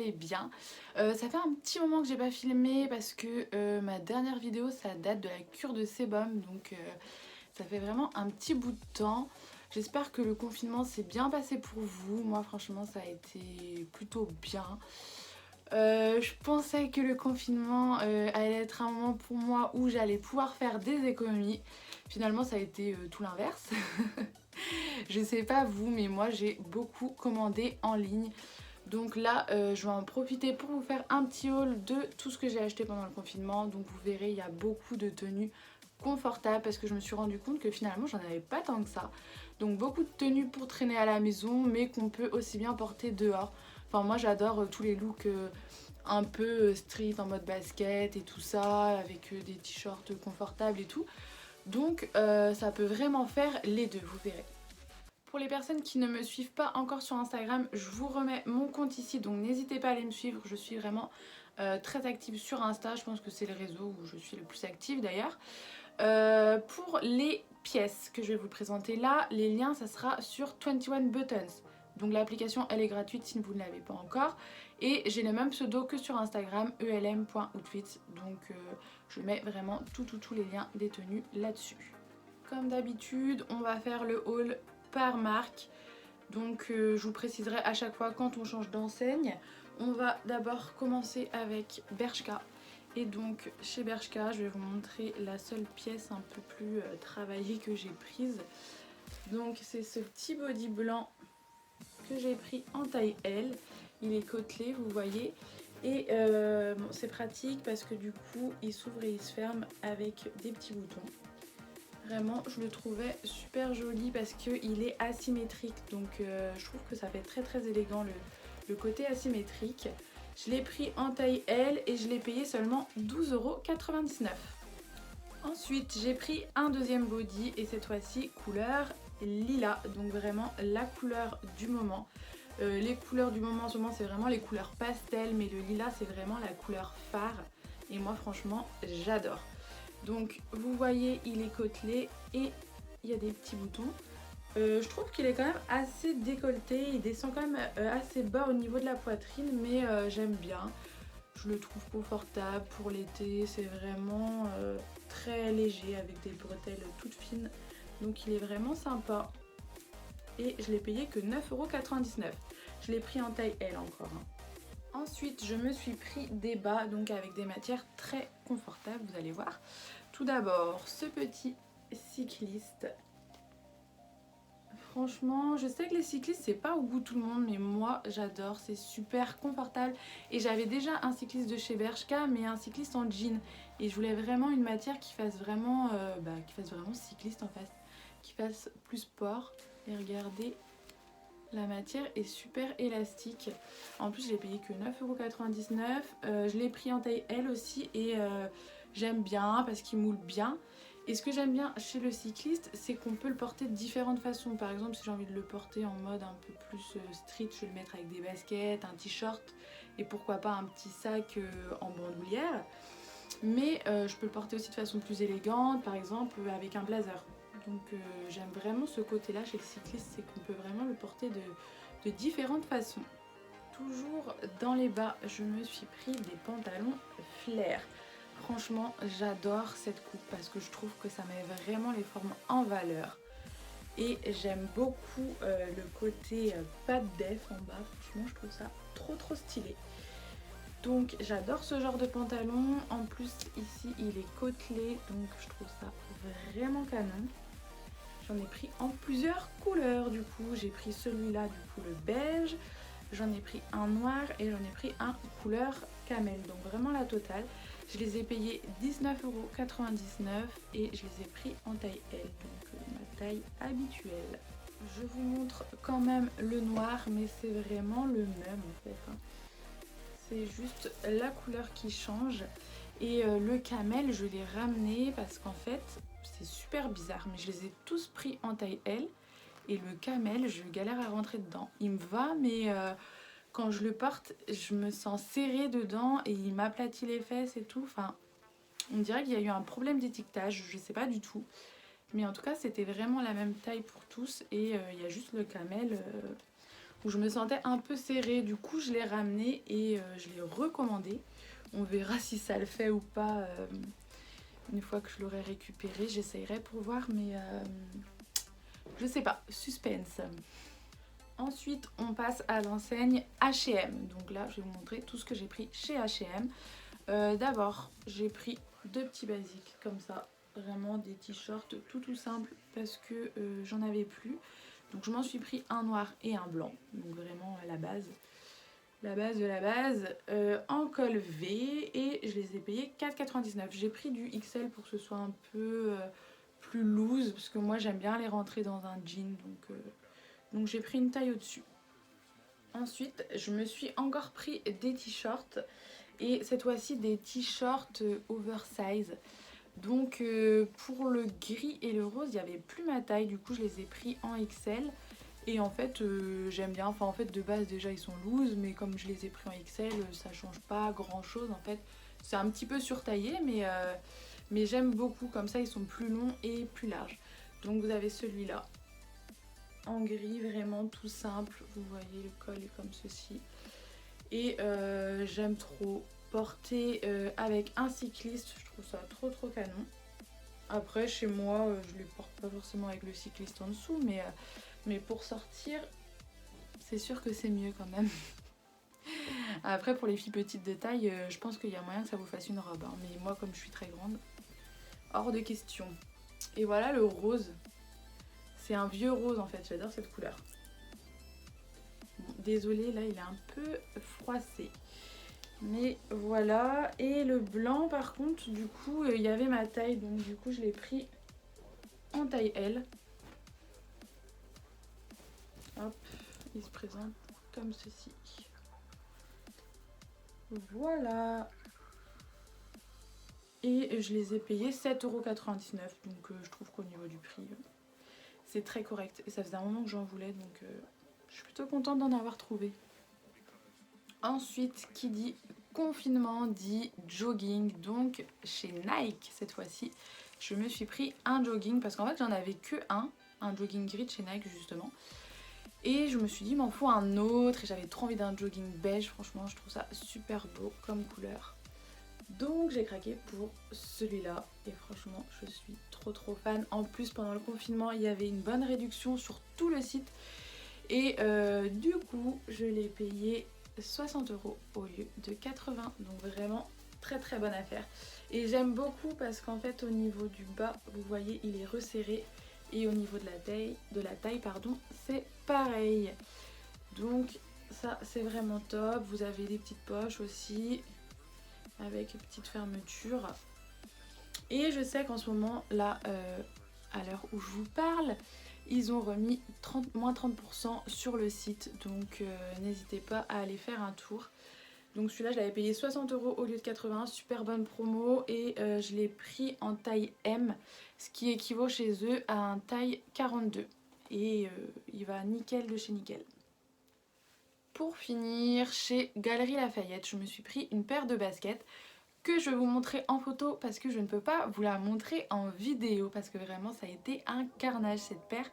allez bien. Ça fait un petit moment que j'ai pas filmé parce que ma dernière vidéo ça date de la cure de sébum, donc ça fait vraiment un petit bout de temps. J'espère que le confinement s'est bien passé pour vous. Moi franchement ça a été plutôt bien. Je pensais que le confinement allait être un moment pour moi où j'allais pouvoir faire des économies. Finalement ça a été tout l'inverse. Je sais pas vous, mais moi j'ai beaucoup commandé en ligne. Donc là je vais en profiter pour vous faire un petit haul de tout ce que j'ai acheté pendant le confinement. Donc vous verrez, il y a beaucoup de tenues confortables parce que je me suis rendu compte que finalement j'en avais pas tant que ça. Donc beaucoup de tenues pour traîner à la maison, mais qu'on peut aussi bien porter dehors. Enfin moi j'adore tous les looks un peu street en mode basket et tout ça, avec des t-shirts confortables et tout. Donc ça peut vraiment faire les deux, vous verrez. Pour les personnes qui ne me suivent pas encore sur Instagram, je vous remets mon compte ici, donc n'hésitez pas à aller me suivre. Je suis vraiment très active sur Insta, je pense que c'est le réseau où je suis le plus active d'ailleurs. Pour les pièces que je vais vous présenter là, les liens ça sera sur 21 Buttons. Donc l'application elle est gratuite si vous ne l'avez pas encore. Et j'ai le même pseudo que sur Instagram, elm.outfits. Donc je mets vraiment tous les liens des tenues là-dessus. Comme d'habitude, on va faire le haul par marque. Donc je vous préciserai à chaque fois quand on change d'enseigne. On va d'abord commencer avec Bershka. Et donc chez Bershka, je vais vous montrer la seule pièce un peu plus travaillée que j'ai prise. Donc c'est ce petit body blanc que j'ai pris en taille L. Il est côtelé, vous voyez. Et bon, c'est pratique parce que du coup il s'ouvre et il se ferme avec des petits boutons. Vraiment je le trouvais super joli parce qu'il est asymétrique, donc je trouve que ça fait très élégant le côté asymétrique. Je l'ai pris en taille L et je l'ai payé seulement 12,99 €. Ensuite j'ai pris un deuxième body et cette fois-ci couleur lilas, donc vraiment la couleur du moment. Les couleurs du moment en ce moment c'est vraiment les couleurs pastel, mais le lilas c'est vraiment la couleur phare et moi franchement j'adore. Donc vous voyez il est côtelé et il y a des petits boutons. Je trouve qu'il est quand même assez décolleté, il descend quand même assez bas au niveau de la poitrine, mais j'aime bien. Je le trouve confortable pour l'été, c'est vraiment très léger avec des bretelles toutes fines. Donc il est vraiment sympa. Et je l'ai payé que 9,99 €. Je l'ai pris en taille L encore. Ensuite, je me suis pris des bas, donc avec des matières très confortables, vous allez voir. Tout d'abord, ce petit cycliste. Franchement, je sais que les cyclistes, c'est pas au goût de tout le monde, mais moi, j'adore. C'est super confortable. Et j'avais déjà un cycliste de chez Bershka, mais un cycliste en jean. Et je voulais vraiment une matière qui fasse vraiment cycliste en fait, qui fasse plus sport. Et regardez, la matière est super élastique. En plus, je l'ai payé que 9,99 €. Je l'ai pris en taille L aussi et j'aime bien parce qu'il moule bien. Et ce que j'aime bien chez le cycliste, c'est qu'on peut le porter de différentes façons. Par exemple, si j'ai envie de le porter en mode un peu plus street, je vais le mettre avec des baskets, un t-shirt et pourquoi pas un petit sac en bandoulière. Mais je peux le porter aussi de façon plus élégante, par exemple avec un blazer. Donc j'aime vraiment ce côté-là chez le cycliste, c'est qu'on peut vraiment le porter de différentes façons. Toujours dans les bas, je me suis pris des pantalons flair. Franchement, j'adore cette coupe parce que je trouve que ça met vraiment les formes en valeur. Et j'aime beaucoup le côté pas de def en bas, franchement je trouve ça trop stylé. Donc j'adore ce genre de pantalon, en plus ici il est côtelé, donc je trouve ça vraiment canon. J'en ai pris en plusieurs couleurs du coup, j'ai pris celui-là du coup le beige, j'en ai pris un noir et j'en ai pris un couleur camel, donc vraiment la totale. Je les ai payés 19,99 € et je les ai pris en taille L, donc ma taille habituelle. Je vous montre quand même le noir, mais c'est vraiment le même en fait. C'est juste la couleur qui change. Et le camel, je l'ai ramené parce qu'en fait, c'est super bizarre, mais je les ai tous pris en taille L. Et le camel, je galère à rentrer dedans. Il me va, mais quand je le porte, je me sens serrée dedans et il m'aplatit les fesses et tout. Enfin, on dirait qu'il y a eu un problème d'étiquetage, je sais pas du tout. Mais en tout cas, c'était vraiment la même taille pour tous. Et il y a juste le camel où je me sentais un peu serrée. Du coup je l'ai ramené et je l'ai recommandé. On verra si ça le fait ou pas une fois que je l'aurai récupéré. J'essayerai pour voir, mais je sais pas, suspense. Ensuite on passe à l'enseigne H&M. Donc là je vais vous montrer tout ce que j'ai pris chez H&M. D'abord j'ai pris 2 petits basiques comme ça, vraiment des t-shirts tout simple parce que j'en avais plus. Donc je m'en suis pris un noir et un blanc, donc vraiment la base de la base, en col V, et je les ai payés 4,99 €. J'ai pris du XL pour que ce soit un peu plus loose parce que moi j'aime bien les rentrer dans un jean, donc j'ai pris une taille au-dessus. Ensuite je me suis encore pris des t-shirts, et cette fois-ci des t-shirts oversize. Donc pour le gris et le rose il n'y avait plus ma taille, du coup je les ai pris en XL. Et en fait j'aime bien, enfin en fait de base déjà ils sont loose, mais comme je les ai pris en XL ça change pas grand chose en fait. C'est un petit peu surtaillé, mais j'aime beaucoup, comme ça ils sont plus longs et plus larges. Donc vous avez celui-là en gris, vraiment tout simple, vous voyez le col est comme ceci. Et j'aime trop porter avec un cycliste, je trouve ça trop canon. Après chez moi je les porte pas forcément avec le cycliste en dessous, mais pour sortir c'est sûr que c'est mieux quand même. Après pour les filles petites de taille je pense qu'il y a moyen que ça vous fasse une robe, hein. Mais moi comme je suis très grande, hors de question. Et voilà le rose, c'est un vieux rose en fait, j'adore cette couleur. Bon, désolée là il est un peu froissé, mais voilà. Et le blanc par contre du coup il y avait ma taille, donc du coup je l'ai pris en taille L. Hop, il se présente comme ceci. Voilà. Et je les ai payés 7,99 €, donc je trouve qu'au niveau du prix c'est très correct. Et ça faisait un moment que j'en voulais, donc je suis plutôt contente d'en avoir trouvé. Ensuite, qui dit confinement dit jogging, donc chez Nike cette fois-ci. Je me suis pris un jogging parce qu'en fait j'en avais que un jogging gris de chez Nike justement. Et je me suis dit, m'en faut un autre, et j'avais trop envie d'un jogging beige, franchement je trouve ça super beau comme couleur. Donc j'ai craqué pour celui-là, et franchement je suis trop fan. En plus pendant le confinement il y avait une bonne réduction sur tout le site, et du coup je l'ai payé 60 € au lieu de 80, donc vraiment très bonne affaire. Et j'aime beaucoup parce qu'en fait au niveau du bas vous voyez il est resserré, et au niveau de la taille pardon, c'est pareil. Donc ça c'est vraiment top. Vous avez des petites poches aussi avec une petite fermeture. Et je sais qu'en ce moment là à l'heure où je vous parle, ils ont remis moins 30% sur le site, donc n'hésitez pas à aller faire un tour. Donc celui-là je l'avais payé 60 € au lieu de 80, super bonne promo, et je l'ai pris en taille M, ce qui équivaut chez eux à un taille 42, et il va nickel de chez nickel. Pour finir, chez Galeries Lafayette, je me suis pris une paire de baskets que je vais vous montrer en photo parce que je ne peux pas vous la montrer en vidéo parce que vraiment ça a été un carnage cette paire.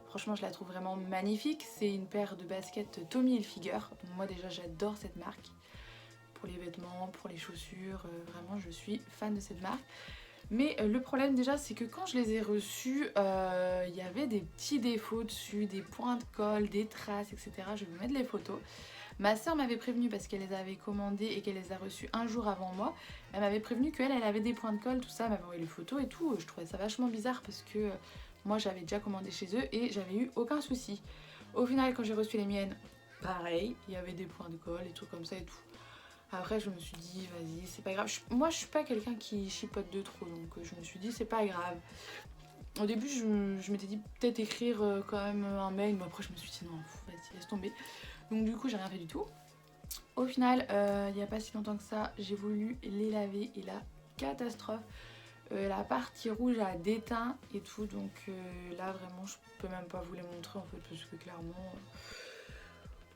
Franchement je la trouve vraiment magnifique, c'est une paire de baskets Tommy Hilfiger, donc moi déjà j'adore cette marque. Pour les vêtements, pour les chaussures, vraiment je suis fan de cette marque. Mais le problème déjà c'est que quand je les ai reçus, il y avait des petits défauts dessus, des points de colle, des traces, etc. Je vais vous mettre les photos. Ma soeur m'avait prévenu parce qu'elle les avait commandées et qu'elle les a reçues un jour avant moi. Elle m'avait prévenu qu'elle avait des points de colle, tout ça, elle m'avait envoyé les photos et tout. Je trouvais ça vachement bizarre parce que moi j'avais déjà commandé chez eux et j'avais eu aucun souci. Au final quand j'ai reçu les miennes, pareil, il y avait des points de colle et tout comme ça et tout. Après je me suis dit vas-y c'est pas grave, moi je suis pas quelqu'un qui chipote de trop, donc je me suis dit c'est pas grave. Au début je m'étais dit peut-être écrire quand même un mail, mais après je me suis dit non vas-y laisse tomber. Donc du coup j'ai rien fait du tout. Au final il n'y a pas si longtemps que ça j'ai voulu les laver et la catastrophe. La partie rouge a déteint et tout, donc là vraiment je peux même pas vous les montrer en fait parce que clairement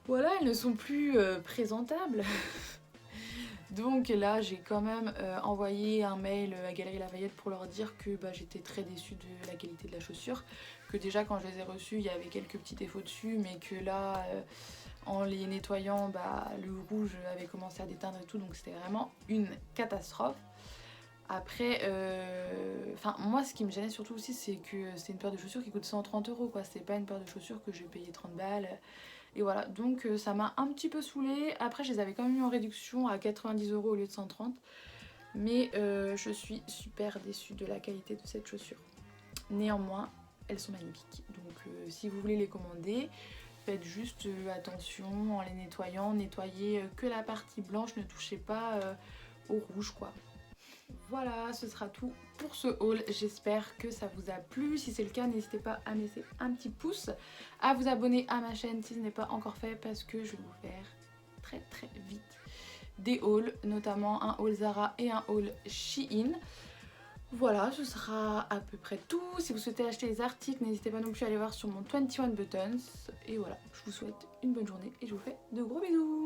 voilà elles ne sont plus présentables. Donc là j'ai quand même envoyé un mail à Galeries Lafayette pour leur dire que j'étais très déçue de la qualité de la chaussure, que déjà quand je les ai reçus il y avait quelques petits défauts dessus, mais que là en les nettoyant le rouge avait commencé à déteindre et tout, donc c'était vraiment une catastrophe. Après, moi ce qui me gênait surtout aussi c'est que c'est une paire de chaussures qui coûte 130 € quoi, c'est pas une paire de chaussures que j'ai payé 30 balles. Et voilà, donc ça m'a un petit peu saoulée. Après je les avais quand même eu en réduction à 90 € au lieu de 130. Mais je suis super déçue de la qualité de cette chaussure. Néanmoins, elles sont magnifiques. Donc si vous voulez les commander, faites juste attention en les nettoyant. Nettoyez que la partie blanche, ne touchez pas au rouge quoi. Voilà, ce sera tout pour ce haul. J'espère que ça vous a plu. Si c'est le cas, n'hésitez pas à me laisser un petit pouce, à vous abonner à ma chaîne si ce n'est pas encore fait, parce que je vais vous faire très vite des hauls, notamment un haul Zara et un haul Shein. Voilà, ce sera à peu près tout. Si vous souhaitez acheter les articles, n'hésitez pas non plus à aller voir sur mon 21 Buttons. Et voilà, je vous souhaite une bonne journée et je vous fais de gros bisous.